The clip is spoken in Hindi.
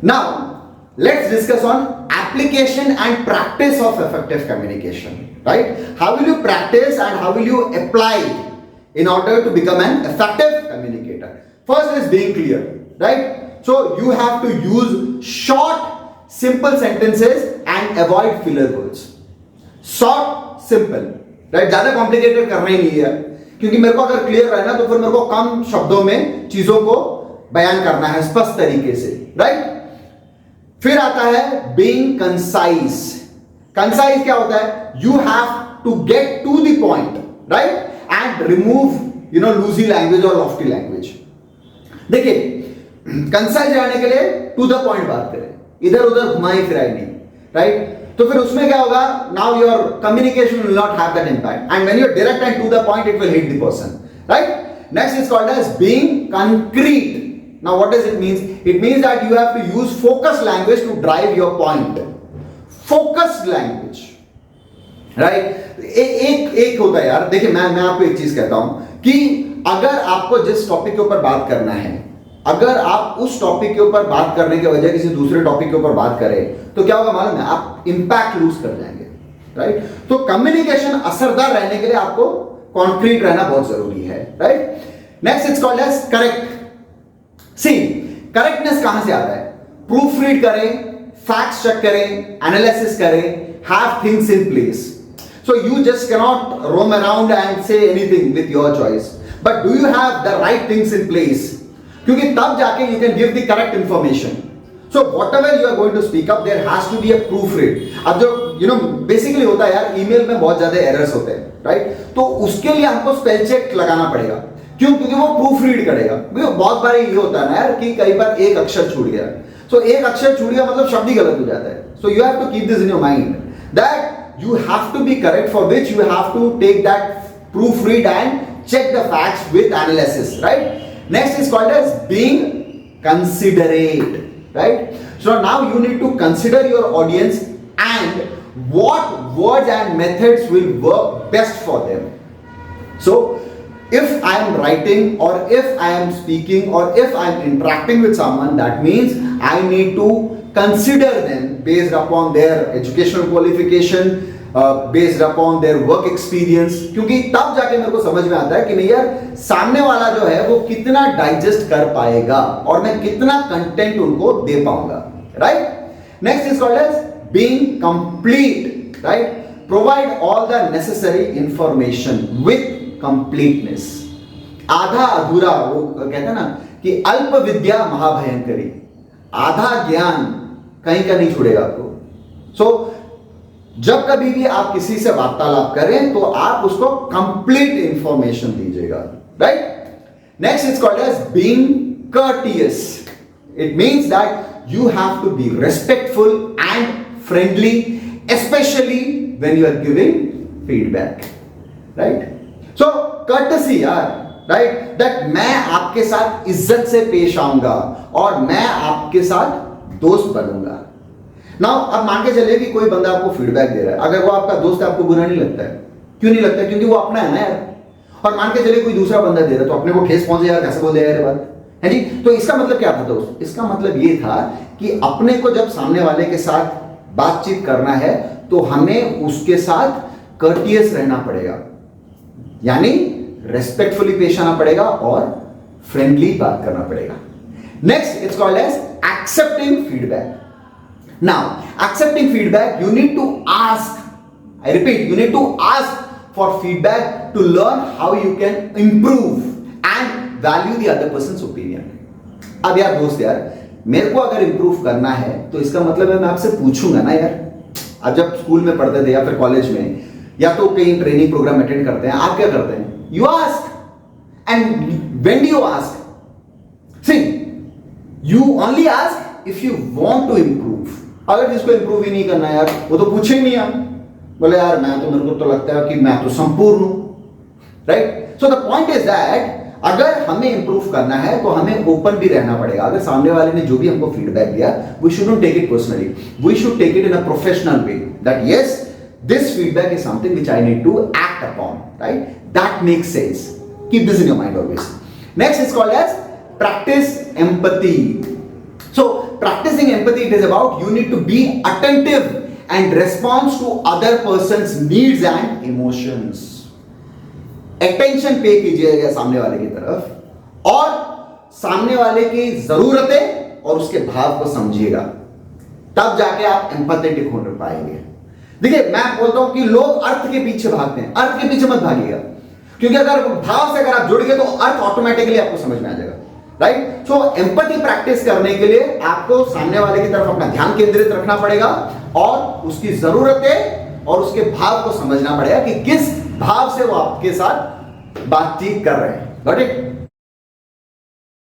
Now let's discuss on application and practice of effective communication, right? How will you practice and how will you apply in order to become an effective communicator? First is being clear, right? So you have to use short simple sentences and avoid filler words. Short simple, right? ज्यादा कॉम्प्लिकेटेड करना ही नहीं है, क्योंकि मेरे को अगर क्लियर रहना तो फिर मेरे को कम शब्दों में चीजों को बयान करना है स्पष्ट तरीके से, राइट? फिर आता है बीइंग कंसाइज. कंसाइज क्या होता है? You have to get to the point, right, and remove loosey language और लॉफ्टी लैंग्वेज. देखिए, कंसाइज रहने के लिए टू द पॉइंट बात करें, इधर उधर घुमाई फिराई नहीं, राइट? तो फिर उसमें क्या होगा? Now your communication will not have that impact, and when you are direct and to the point it will hit the person, right? Next is called as being concrete. Now what does it mean? It means that you have to use focused language to drive your point. Focused language, right? एक होता है यार. देखिए, मैं आपको एक चीज कहता हूं कि अगर आपको जिस टॉपिक के ऊपर बात करना है, अगर आप उस टॉपिक के ऊपर बात करने के बजाय किसी दूसरे टॉपिक के ऊपर बात करें तो क्या होगा मालूम है? आप इंपैक्ट लूज कर जाएंगे, राइट? तो कम्युनिकेशन असरदार रहने के लिए आपको कॉन्क्रीट रहना बहुत जरूरी है, right? Next it's called as correct. See, correctness कहां से आता है? प्रूफ रीड करें, फैक्ट्स चेक करें, एनालिसिस करें, have things in place. So you just can not roam around and say anything with your choice, but do you have the right things in place? क्योंकि तब जाके you can give the correct information. So whatever you are going to speak up, there has to be a proofread. अब जो बेसिकली होता है यार, ईमेल में बहुत ज्यादा एरर्स होते हैं, राइट? तो उसके लिए हमको स्पेल चेक लगाना पड़ेगा. क्यों? क्योंकि वो प्रूफ रीड करेगा. बहुत बार ये होता है ना यार कि कई बार एक अक्षर छूट गया. सो एक अक्षर छूट गया मतलब शब्द ही गलत हो जाता है. So you have to keep this in your mind that you have to be correct, for which you have to take that proofread and check the facts with analysis, right? Next is called as being considerate, right? So now you need to consider your audience and what words and methods will work best for them. So if I am writing or if I am speaking or if I am interacting with someone, that means I need to consider them based upon their educational qualification, based upon their work experience. क्योंकि तब जाके मेरे को समझ में आता है कि नहीं यार, सामने वाला जो है वो कितना डाइजेस्ट कर पाएगा और मैं कितना कंटेंट उनको दे पाऊंगा, right? Next is called as being complete, right? Provide all the necessary information with completeness. आधा अधूरा, वो कहते हैं ना कि अल्प विद्या महाभयंकरी. आधा ज्ञान कहीं का नहीं छोड़ेगा आपको. सो जब कभी भी आप किसी से वार्तालाप करें तो आप उसको कंप्लीट इंफॉर्मेशन दीजिएगा, right? Next is called as being courteous. It means that you have to be respectful and friendly, especially when you are giving feedback, right? So courtesy यार, right? That मैं आपके साथ इज्जत से पेश आऊंगा और मैं आपके साथ दोस्त बनूंगा. नाउ अब मान के चलिए कि कोई बंदा आपको फीडबैक दे रहा है, अगर वो आपका दोस्त है आपको बुरा नहीं लगता है. क्यों नहीं लगता? क्योंकि वो अपना है ना यार. और मान के चलिए कोई दूसरा बंदा दे रहा है तो अपने को ठेस पहुंचे यार, कैसे बोल दिया यार बात, है जी? तो इसका मतलब क्या था दोस्त? इसका मतलब ये था कि अपने को जब सामने वाले के साथ बातचीत करना है तो हमें उसके साथ कर्टियस रहना पड़ेगा, यानी रेस्पेक्टफुली पेश आना पड़ेगा और फ्रेंडली बात करना पड़ेगा. Next it's called as accepting feedback. Now, accepting feedback, you need to ask, I repeat, you need to ask for feedback to learn how you can improve and value the other person's opinion. अब यार दोस्त यार, मेरे को अगर improve करना है तो इसका मतलब है मैं आपसे पूछूंगा ना यार. अब जब स्कूल में पढ़ते थे या फिर कॉलेज में या तो कहीं ट्रेनिंग प्रोग्राम अटेंड करते हैं, आप क्या करते हैं? You ask. And when do you ask? See, you only ask if you want to improve. अगर जिसको इंप्रूव ही नहीं करना यार, वो तो पूछे ही नहीं. आप बोले यार मैं तो, मेरे को तो लगता है कि मैं तो संपूर्ण हूं, right? So the point is that अगर हमें इंप्रूव करना है तो हमें ओपन भी रहना पड़ेगा. अगर सामने वाले ने जो भी हमको फीडबैक दिया, we should not take it personally, we should take it in a professional way that yes, this feedback is something which I need to act upon, right? That makes sense. Keep this in your mind always. Next is called as practice empathy. So practicing empathy, it is about you need to be attentive and response to other person's needs and emotions. Attention पे कीजिएगा सामने वाले की तरफ और सामने वाले की जरूरतें और उसके भाव को समझिएगा, तब जाके आप एम्पैथेटिक हो पाएंगे। देखिए, मैं बोलता हूं कि लोग अर्थ के पीछे भागते हैं, अर्थ के पीछे मत भागिएगा, क्योंकि अगर भाव से अगर आप जुड़ गए तो अर्थ ऑटोमेटिकली आपको समझ में आ जाएगा, राइट। सो एम्पैथी प्रैक्टिस करने के लिए आपको सामने वाले की तरफ अपना ध्यान केंद्रित रखना पड़ेगा और उसकी जरूरतें और उसके भाव को समझना पड़ेगा कि किस भाव से वो आपके साथ बातचीत कर रहे हैं। Got it?